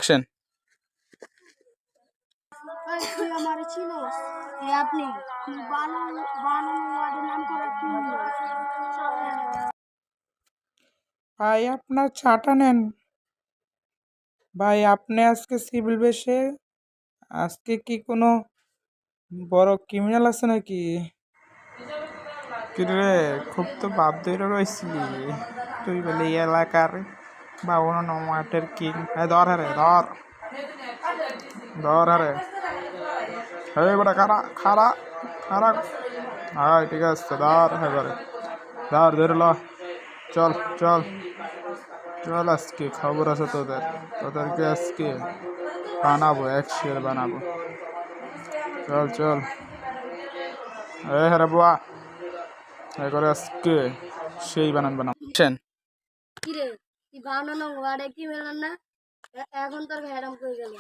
Action. তুই আমার ছিল আপনি বানানোর নাম করে কি ভাই আপনার চাটা নেন। ভাই আপনি আজকে সিভিল বেশে আজকে কি কোনো বড় ক্রিমিনাল আছে নাকি? কিরে খুব তো বাপ ধরে রয়েছিলি তুই বলে এই এলাকার বা অন্য মাঠের কিং। ধর হারে ধর ধর হারে হে বেটা খারা খারা খারা। হ্যাঁ ঠিক আছে ধর এবারে ধর ধরে ল। চল চল চল আজকে খবর আছে তোদের তোদেরকে আজকে বানাবো একশের বানাবো। চল চল হ্যাঁ বুয়া করে আজকে সেই বানান বানাবো। কিরে তুই বানানো ওয়ার্ডে কি মেলান না এখন তোর ম্যাডাম কই গেল